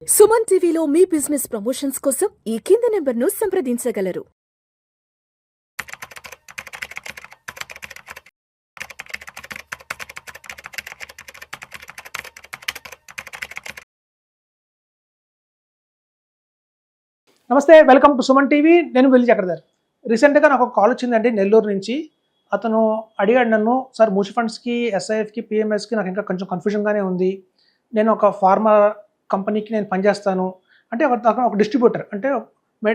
సుమన్ టీవీలో మీ business promotions కోసం ఈ కింది నెంబర్ను సంప్రదించగలరు. నమస్తే, వెల్కమ్ టు సుమన్ టీవీ. నేను వెల్లి చక్రధర్. రీసెంట్గా నాకు ఒక కాల్ వచ్చిందండి నెల్లూరు నుంచి. అతను అడిగాడు నన్ను, సార్ మ్యూచువల్ ఫండ్స్కి, ఎస్ఐఎఫ్కి, పిఎంఎస్కి నాకు ఇంకా కొంచెం కన్ఫ్యూజన్గానే ఉంది. నేను ఒక ఫార్మా కంపెనీకి నేను పనిచేస్తాను అంటే ఒక డిస్ట్రిబ్యూటర్, అంటే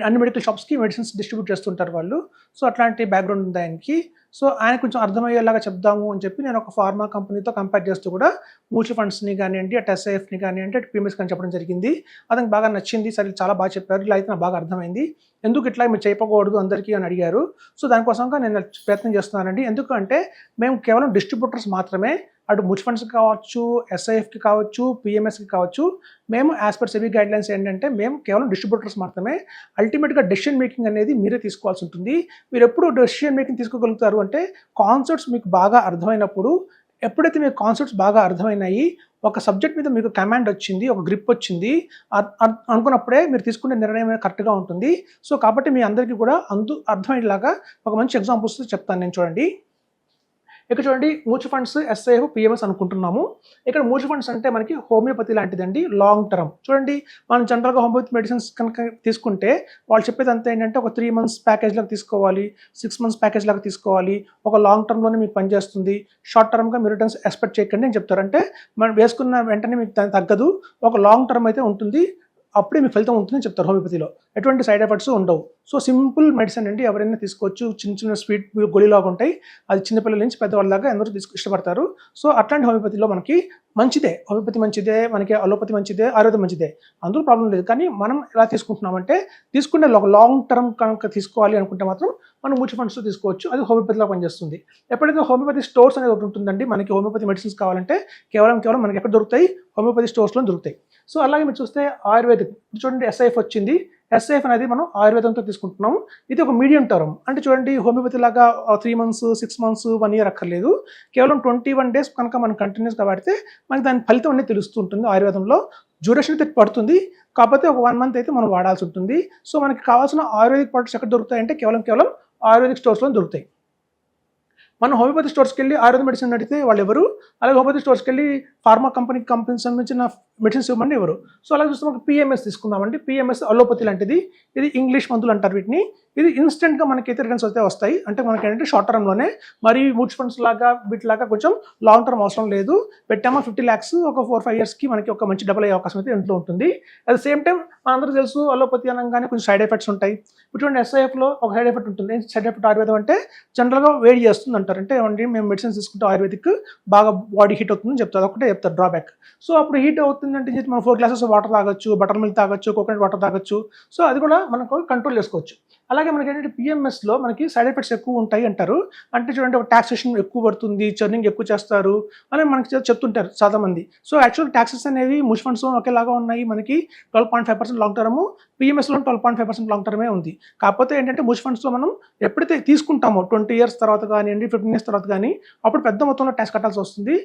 అన్ని మెడికల్ షాప్స్కి మెడిసిన్స్ డిస్ట్రిబ్యూట్ చేస్తుంటారు వాళ్ళు. సో అట్లాంటి బ్యాక్గ్రౌండ్ ఉంది ఆయనకి. సో ఆయన కొంచెం అర్థమయ్యేలాగా చెప్దాము అని చెప్పి నేను ఒక ఫార్మా కంపెనీతో కంపేర్ చేస్తూ కూడా మ్యూచువల్ ఫండ్స్ని కానివ్వండి, అటు ఎస్ఐఎఫ్ని కానివ్వండి, అటు పిఎంఎస్ కానీ చెప్పడం జరిగింది. అతనికి బాగా నచ్చింది. సరే, చాలా బాగా చెప్పారు, ఇలా అయితే నాకు బాగా అర్థమైంది. ఎందుకు ఇట్లా మీరు చేయకూడదు అందరికీ అని అడిగారు. సో దానికోసంగా నేను ప్రయత్నం చేస్తున్నానండి. ఎందుకంటే మేము కేవలం డిస్ట్రిబ్యూటర్స్ మాత్రమే. అటు మ్యూచువల్ ఫండ్స్కి కావచ్చు, ఎస్ఐఎఫ్కి కావచ్చు, పిఎంఎస్కి కావచ్చు, మేము యాజ్ పర్ సెబీ గైడ్లైన్స్ ఏంటంటే మేము కేవలం డిస్ట్రిబ్యూటర్స్ మాత్రమే. అల్టిమేట్గా డెసిషన్ మేకింగ్ అనేది మీరే తీసుకోవాల్సి ఉంటుంది. మీరు ఎప్పుడు డెసిషన్ మేకింగ్ తీసుకోగలుగుతారు అంటే కాన్సెప్ట్స్ మీకు బాగా అర్థమైనప్పుడు. ఎప్పుడైతే మీకు కాన్సెప్ట్స్ బాగా అర్థమైనాయి, ఒక సబ్జెక్ట్ మీద మీకు కమాండ్ వచ్చింది, ఒక గ్రిప్ వచ్చింది అనుకున్నప్పుడే మీరు తీసుకునే నిర్ణయం కరెక్ట్గా ఉంటుంది. సో కాబట్టి మీ అందరికీ కూడా అర్థమయ్యేలాగా ఒక మంచి ఎగ్జాంపుల్స్ చెప్తాను నేను. చూడండి, ఇక్కడ చూడండి, మ్యూచువల్ ఫండ్స్, ఎస్ఐఎఫ్, పిఎంఎస్ అనుకుంటున్నాము. ఇక్కడ మ్యూచువల్ ఫండ్స్ అంటే మనకి హోమియోపతి లాంటిదండి, లాంగ్ టర్మ్. చూడండి, మనం జనరల్గా హోమియోపతి మెడిసిన్స్ కనుక తీసుకుంటే వాళ్ళు చెప్పేది అంతా ఏంటంటే ఒక 3 months ప్యాకేజ్ లాగా తీసుకోవాలి, 6 months ప్యాకేజ్ లాగా తీసుకోవాలి, ఒక లాంగ్ టర్మ్లోనే మీకు పనిచేస్తుంది, షార్ట్ టర్మ్గా మీరు రిటర్న్స్ ఎక్స్పెక్ట్ చేయకండి అని చెప్తారు. అంటే మనం వేసుకున్న వెంటనే మీకు తగ్గదు, ఒక లాంగ్ టర్మ్ అయితే ఉంటుంది, అప్పుడే మీకు ఫలితం ఉంటుందని చెప్తారు. హోమియోపతిలో ఎటువంటి సైడ్ ఎఫెక్ట్స్ ఉండవు. సో సింపుల్ మెడిసిన్ అండి, ఎవరైనా తీసుకోవచ్చు. చిన్న చిన్న స్వీట్ గొలిలాగా ఉంటాయి, అది చిన్నపిల్లల నుంచి పెద్దవాళ్ళలాగా అందరూ ఇష్టపడతారు. సో అట్లాంటి హోమియోపతిలో మనకి మంచిదే, హోమియోపతి మంచిదే, మనకి అలోపతి మంచిదే, ఆయుర్వేదం మంచిదే, అందులో ప్రాబ్లం లేదు. కానీ మనం ఎలా తీసుకుంటున్నామంటే, తీసుకునే లాంగ్ టర్మ్ కనుక తీసుకోవాలి అనుకుంటే మాత్రం మనం మ్యూచువల్ ఫండ్స్ తీసుకోవచ్చు, అది హోమియోపతిలో పనిచేస్తుంది. ఎప్పుడైతే హోమియోపతి స్టోర్స్ అనేది ఒకటి ఉంటుందండి, మనకి హోమియోపతి మెడిసిన్స్ కావాలంటే కేవలం మనకి ఎక్కడ దొరుకుతాయి, హోమియోపతి స్టోర్స్లో దొరుకుతాయి. సో అలాగే మీరు చూస్తే ఆయుర్వేదిక్ చూడండి, ఎస్ఐఎఫ్ వచ్చింది. ఎస్ఐఎఫ్ అనేది మనం ఆయుర్వేదంతో తీసుకుంటున్నాము. ఇది ఒక మీడియం టర్మ్. అంటే చూడండి, హోమియోపతి లాగా 3 months, 6 months, 1 year అక్కర్లేదు. కేవలం 21 days కనుక మనం కంటిన్యూస్గా వాడితే మనకి దాని ఫలితం అనేది తెలుస్తూ ఉంటుంది. ఆయుర్వేదంలో డ్యూరేషన్ అయితే పడుతుంది, కాకపోతే ఒక 1 month అయితే మనం వాడాల్సి ఉంటుంది. సో మనకి కావాల్సిన ఆయుర్వేదిక్ ప్రొడక్ట్స్ ఎక్కడ దొరుకుతాయంటే కేవలం ఆయుర్వేదిక్ స్టోర్స్లో దొరుకుతాయి. మనం హోమియోపతి స్టోర్స్కి వెళ్ళి ఆయుర్వేద మెడిసిన్ అడిగితే వాళ్ళు ఎవరు, అలాగే హోమియోపతి స్టోర్స్కి వెళ్ళి ఫార్మా కంపెనీకి సంబంధించిన మెడిసిన్స్ ఇవ్వమండి ఎవరు. సో అలాగే చూస్తే మనకి పిఎంఎస్ తీసుకుందామండి. పిఎంఎస్ అలోపతి లాంటిది, ఇది ఇంగ్లీష్ మందులు అంటారు వీటిని. ఇది ఇన్స్టెంట్గా మనకైతే రిటర్న్స్ అయితే వస్తాయి. అంటే మనకి ఏంటంటే షార్ట్ టర్మ్లోనే, మరి మ్యూచువల్ ఫండ్స్ లాగా వీటిలాగా కొంచెం లాంగ్ టర్మ్ అవసరం లేదు. పెట్టామా 50 lakhs, ఒక 4-5 yearsకి మనకి ఒక మంచి డబుల్ అయ్యే అవకాశం అయితే ఇంట్లో ఉంటుంది. అట్ ద సేమ్ టైం మనందరూ తెలుసు, అలోపతి అనగానే కొంచెం సైడ్ ఎఫెక్ట్స్ ఉంటాయి. ఇటువంటి ఎస్ఐఎఫ్లో ఒక సైడ్ ఎఫెక్ట్ ఉంటుంది. సైడ్ ఎఫెక్ట్ ఆయుర్వేదం అంటే జనరల్గా వేడి చేస్తుంది అంటారు. అంటే మేము మెడిసిన్స్ తీసుకుంటే ఆయుర్వేదిక్ బాగా బాడీ హీట్ అవుతుందని చెప్తారు, ఒకటే చెప్తారు డ్రాబ్యాక్. సో అప్పుడు హీట్ అవుతుందంటే మనం 4 glasses వాటర్ తాగొచ్చు, బటర్ మిల్క్ తాగొచ్చు, కోకోనట్ వాటర్ తాగొచ్చు. సో అది కూడా మనకు కంట్రోల్ చేసుకోవచ్చు. అలాగే మనకి ఏంటంటే పిఎంఎస్లో మనకి సైడ్ ఎఫెక్ట్స్ ఎక్కువ ఉంటాయి అంటారు. అంటే చూడండి, ఒక టాక్సేషన్ ఎక్కువ పడుతుంది, చర్నింగ్ ఎక్కువ చేస్తారు అని మనకి చెప్తుంటారు చాలా మంది. సో యాక్చువల్ ట్యాక్సెస్ అనేవి మ్యూచువల్ ఫండ్స్ ఒకేలాగా ఉన్నాయి. మనకి 12.5% లాంగ్ టర్మ్, పిఎంఎస్లో 12.5% లాంగ్ టర్మే ఉంది. కాకపోతే ఏంటంటే మ్యూచువల్ ఫండ్స్లో మనం ఎప్పుడైతే తీసుకుంటామో 20 years తర్వాత కానివ్వండి, 15 years తర్వాత కానీ, అప్పుడు పెద్ద మొత్తంలో ట్యాక్స్ కట్టాల్సి వస్తుంది.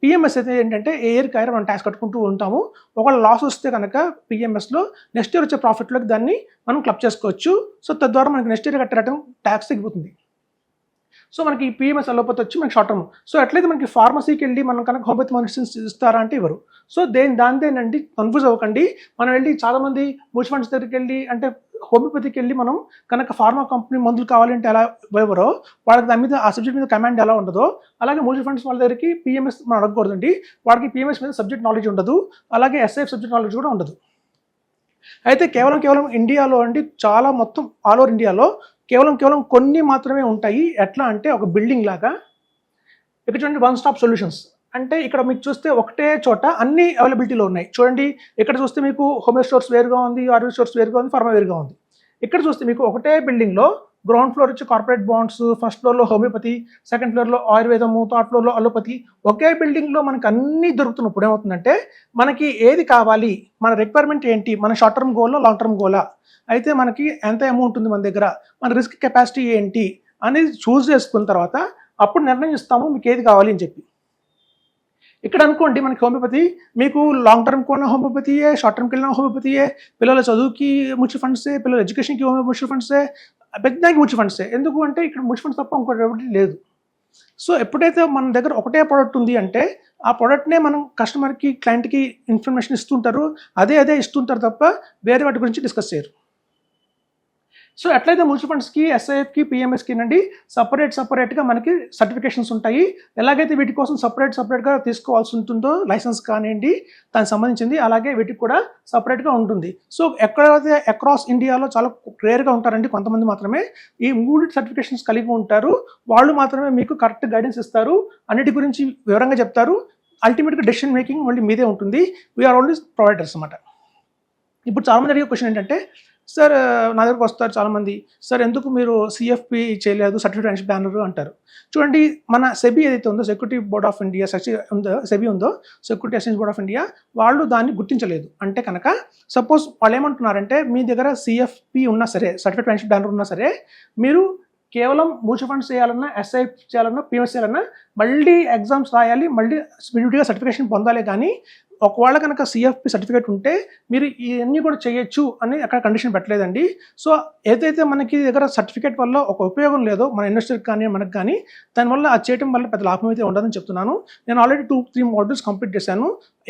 పిఎంఎస్ అయితే ఏంటంటే ఏ ఇయర్కి అయినా మనం ట్యాక్స్ కట్టుకుంటూ ఉంటాము. ఒకవేళ లాస్ వస్తే కనుక పిఎంఎస్లో నెక్స్ట్ ఇయర్ వచ్చే ప్రాఫిట్లోకి దాన్ని మనం క్లబ్ చేసుకోవచ్చు. సో తద్వారా మనకి నెక్స్ట్ ఇయర్ కట్టడం ట్యాక్స్ తగ్గిపోతుంది. సో మనకి పిఎంఎస్ అలోపతి వచ్చి మనకి షార్ట్ టర్మ్. సో ఎట్లయితే మనకి ఫార్మసీకి వెళ్ళి మనం కనుక హోమియోపతి మెడిసిన్స్ ఇస్తారా అంటే ఇవ్వరు. సో దానిదేనండి, కన్ఫ్యూజ్ అవ్వకండి. మనం వెళ్ళి చాలామంది మ్యూచువల్ ఫండ్స్ దగ్గరికి వెళ్ళి, అంటే హోమియోపతికి వెళ్ళి మనం కనుక ఫార్మా కంపెనీ మందులు కావాలంటే ఎలా ఎవరో వాళ్ళకి దాని మీద, ఆ సబ్జెక్ట్ మీద కమాండ్ ఎలా ఉండదో, అలాగే మ్యూచువల్ ఫండ్స్ వాళ్ళ దగ్గరికి పిఎంఎస్ మనం అడగకూడదండి. వాడికి పిఎంఎస్ మీద సబ్జెక్ట్ నాలెడ్జ్ ఉండదు, అలాగే ఎస్ఐఎఫ్ సబ్జెక్ట్ నాలెడ్జ్ కూడా ఉండదు. అయితే కేవలం ఇండియాలో అండి, చాలా మొత్తం ఆల్ ఓవర్ ఇండియాలో కేవలం కొన్ని మాత్రమే ఉంటాయి. ఎట్లా అంటే ఒక బిల్డింగ్ లాగా. ఇక్కడ చూడండి, 1 stop సొల్యూషన్స్. అంటే ఇక్కడ మీకు చూస్తే ఒకటే చోట అన్ని అవైలబిలిటీలో ఉన్నాయి. చూడండి, ఇక్కడ చూస్తే మీకు హోమియో స్టోర్స్ వేరుగా ఉంది, ఆయుర్వేద స్టోర్స్ వేరుగా ఉంది, ఫార్మా వేరుగా ఉంది. ఇక్కడ చూస్తే మీకు ఒకటే బిల్డింగ్లో గ్రౌండ్ ఫ్లోర్ వచ్చి కార్పొరేట్ బాండ్స్, ఫస్ట్ ఫ్లోర్లో హోమియోపతి, సెకండ్ ఫ్లోర్లో ఆయుర్వేదము, థర్డ్ ఫ్లోర్లో అలోపతి. ఒకే బిల్డింగ్లో మనకి అన్నీ దొరుకుతున్నప్పుడు ఏమవుతుందంటే, మనకి ఏది కావాలి, మన రిక్వైర్మెంట్ ఏంటి, మన షార్ట్ టర్మ్ గోలా, లాంగ్ టర్మ్ గోలా, అయితే మనకి ఎంత అమౌంట్ ఉంది మన దగ్గర, మన రిస్క్ కెపాసిటీ ఏంటి అనేది చూస్ చేసుకున్న తర్వాత అప్పుడు నిర్ణయిస్తాము మీకు ఏది కావాలి అని చెప్పి. ఇక్కడ అనుకోండి మనకి హోమియోపతి మీకు లాంగ్ టర్మ్ కూడా హోమియోపతియే, షార్ట్ టర్మ్కి వెళ్ళిన హోమియోపతియే, పిల్లల చదువుకి మ్యూచువల్ ఫండ్సే, పిల్లల ఎడ్యుకేషన్కి మ్యూచువల్ ఫండ్సే, పెద్దకి మ్యూచువల్ ఫండ్సే. ఎందుకు అంటే ఇక్కడ మ్యూచువల్ ఫండ్స్ తప్ప ఇంకోటి ఎవరి లేదు. సో ఎప్పుడైతే మన దగ్గర ఒకటే ప్రోడక్ట్ ఉంది అంటే ఆ ప్రోడక్ట్నే మనం కస్టమర్కి, క్లయింట్కి ఇన్ఫర్మేషన్ ఇస్తుంటారు, అదే ఇస్తుంటారు తప్ప వేరే వాటి గురించి డిస్కస్ చేయరు. సో ఎట్లయితే మ్యూచువల్ ఫండ్స్కి, ఎస్ఐఎఫ్కి, పిఎంఎస్కి నండి సపరేట్గా మనకి సర్టిఫికేషన్స్ ఉంటాయి. ఎలాగైతే వీటి కోసం సపరేట్గా తీసుకోవాల్సి ఉంటుందో లైసెన్స్ కానివ్వండి దానికి సంబంధించింది, అలాగే వీటికి కూడా సపరేట్గా ఉంటుంది. సో ఎక్కడైతే అక్రాస్ ఇండియాలో చాలా రేర్గా ఉంటారండి, కొంతమంది మాత్రమే ఈ 3 సర్టిఫికేషన్స్ కలిగి ఉంటారు. వాళ్ళు మాత్రమే మీకు కరెక్ట్ గైడెన్స్ ఇస్తారు, అన్నిటి గురించి వివరంగా చెప్తారు. అల్టిమేట్గా డెసిషన్ మేకింగ్ మళ్ళీ మీదే ఉంటుంది. వీఆర్ ఓన్లీ ప్రొవైడర్స్ అన్నమాట. ఇప్పుడు చాలామంది అడిగే క్వశ్చన్ ఏంటంటే, సార్ నా దగ్గరకు వస్తారు చాలామంది, సార్ ఎందుకు మీరు సిఎఫ్పి చేయలేదు, సర్టిఫికేట్ ఫైనాన్షియల్ ప్లానర్ అంటారు. చూడండి, మన సెబీ ఏదైతే ఉందో, security board of India SEBI ఉందో, security exchange board of India, వాళ్ళు దాన్ని గుర్తించలేదు. అంటే కనుక సపోజ్ వాళ్ళు ఏమంటున్నారంటే, మీ దగ్గర సిఎఫ్పి ఉన్నా సరే, సర్టిఫికేట్ ఫైనాన్షియల్ ప్లానర్ ఉన్నా సరే, మీరు కేవలం మ్యూచువల్ ఫండ్స్ చేయాలన్నా, ఎస్ఐఎఫ్ చేయాలన్నా, పిఎంఎస్ చేయాలన్నా మళ్ళీ ఎగ్జామ్స్ రాయాలి, మళ్ళీ విడివిడిగా సర్టిఫికేషన్ పొందాలి. కానీ ఒకవేళ కనుక సిఎఫ్పి సర్టిఫికేట్ ఉంటే మీరు ఇవన్నీ కూడా చేయొచ్చు అని అక్కడ కండిషన్ పెట్టలేదండి. సో ఏదైతే మనకి దగ్గర సర్టిఫికేట్ వల్ల ఒక ఉపయోగం లేదో మన ఇన్వెస్టర్కి కానీ మనకు కానీ, దానివల్ల అది చేయడం వల్ల పెద్ద లాభం అయితే ఉండదని చెప్తున్నాను. నేను ఆల్రెడీ 2-3 మోడ్యూల్స్ కంప్లీట్ చేశాను.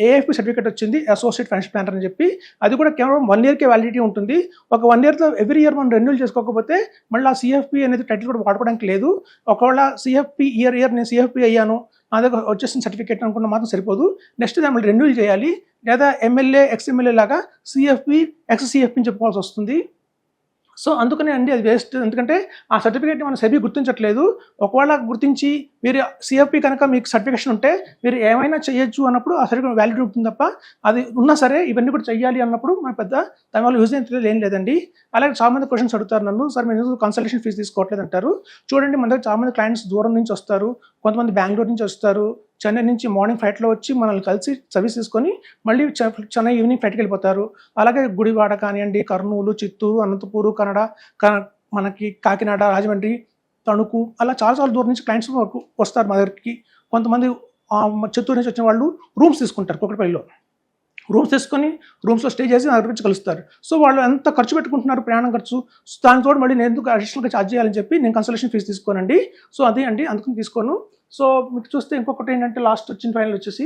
ఏఎఫ్పి సర్టిఫికేట్ వచ్చింది, అసోసియేట్ ఫైనాన్షియల్ ప్లానర్ అని చెప్పి. అది కూడా కేవలం 1 ఇయర్కే వ్యాలిడిటీ ఉంటుంది. ఒక 1 ఇయర్తో ఎవ్రీ ఇయర్ మనం రెన్యూల్ చేసుకోకపోతే మళ్ళీ ఆ సిఎఫ్పి అనేది టైటిల్ కూడా వాడుకోవడానికి లేదు. ఒకవేళ సిఎఫ్పి ఇయర్ నేను సిఎఫ్పి అయ్యాను, నా దగ్గర వచ్చేసిన సర్టిఫికేట్ అనుకున్న మాత్రం సరిపోదు, నెక్స్ట్ దాన్ని మళ్ళీ రెన్యూల్ చేయాలి. లేదా ఎమ్మెల్యే, ఎక్స్ఎమ్మెల్యే లాగా సిఎఫ్పి, ఎక్స్-సిఎఫ్పి అని చెప్పుకోవాల్సి వస్తుంది. సో అందుకనే అండి అది వేస్ట్. ఎందుకంటే ఆ సర్టిఫికేట్ని మన సెబీ గుర్తించట్లేదు. ఒకవేళ గుర్తించి మీరు సిఎఫ్పి కనుక మీకు సర్టిఫికేషన్ ఉంటే మీరు ఏమైనా చేయొచ్చు అన్నప్పుడు ఆ సర్టిఫికేట్ వ్యాలిడిటీ ఉంటుంది తప్ప, అది ఉన్నా సరే ఇవన్నీ కూడా చెయ్యాలి అన్నప్పుడు మన పెద్ద దానివల్ల యూజ్ ఏం లేదండి. అలాగే చాలామంది క్వశ్చన్స్ అడుగుతారు నన్ను, సార్ మీరు కన్సల్టేషన్ ఫీజు తీసుకోవట్లేదు అంటారు. చూడండి, మన దగ్గర చాలామంది క్లయింట్స్ దూరం నుంచి వస్తారు, కొంతమంది బెంగళూరు నుంచి వస్తారు, చెన్నై నుంచి మార్నింగ్ ఫ్లైట్లో వచ్చి మనల్ని కలిసి సర్వీస్ తీసుకొని మళ్ళీ చెన్నై ఈవినింగ్ ఫ్లైట్కి వెళ్ళిపోతారు. అలాగే గుడివాడ కానివ్వండి, కర్నూలు, చిత్తూరు, అనంతపూరు, మనకి కాకినాడ, రాజమండ్రి, తణుకు, అలా చాలా దూరం నుంచి క్లయింట్స్ వస్తారు మా దగ్గరికి. కొంతమంది చిత్తూరు నుంచి వచ్చిన వాళ్ళు రూమ్స్ తీసుకుంటారు కూకట్పల్లిలో. రూమ్స్ తీసుకొని రూమ్స్లో స్టే చేసి నా దగ్గర నుంచి కలుస్తారు. సో వాళ్ళు ఎంత ఖర్చు పెట్టుకుంటున్నారు, ప్రయాణం ఖర్చు, దానితో మళ్ళీ నేను ఎందుకు అడిషనల్గా ఛార్జ్ చేయాలని చెప్పి నేను కన్సల్టేషన్ ఫీజు తీసుకోనండి. సో అదే అండి, అందుకని తీసుకోను. సో మీకు చూస్తే ఇంకొకటి ఏంటంటే, లాస్ట్ వచ్చిన ఫైనల్ వచ్చేసి,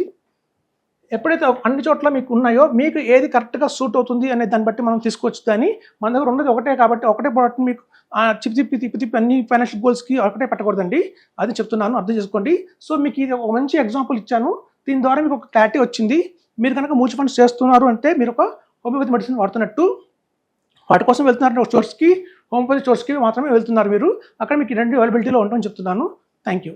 ఎప్పుడైతే అన్ని చోట్ల మీకు ఉన్నాయో మీకు ఏది కరెక్ట్గా సూట్ అవుతుంది అనే దాన్ని బట్టి మనం తీసుకోవచ్చు. దాన్ని మన దగ్గర ఉన్నది ఒకటే కాబట్టి ఒకటే ప్రోడక్ట్ మీకు తిప్పి అన్ని ఫైనాన్షియల్ గోల్స్కి ఒకటే పెట్టకూడదండి. అది చెప్తున్నాను, అర్థం చేసుకోండి. సో మీకు ఇది ఒక మంచి ఎగ్జాంపుల్ ఇచ్చాను. దీని ద్వారా మీకు ఒక క్లారిటీ వచ్చింది. మీరు కనుక మ్యూచువల్ ఫండ్స్ చేస్తున్నారు అంటే మీరు ఒక హోమియోపతి మెడిసిన్ వాడుతున్నట్టు. వాటి కోసం వెళ్తున్నారు స్టోర్స్కి, హోమియోపతి స్టోర్స్కి మాత్రమే వెళ్తున్నారు మీరు. అక్కడ మీకు 2 అవైలబిలిటీలో ఉంటామని చెప్తున్నాను. Thank you.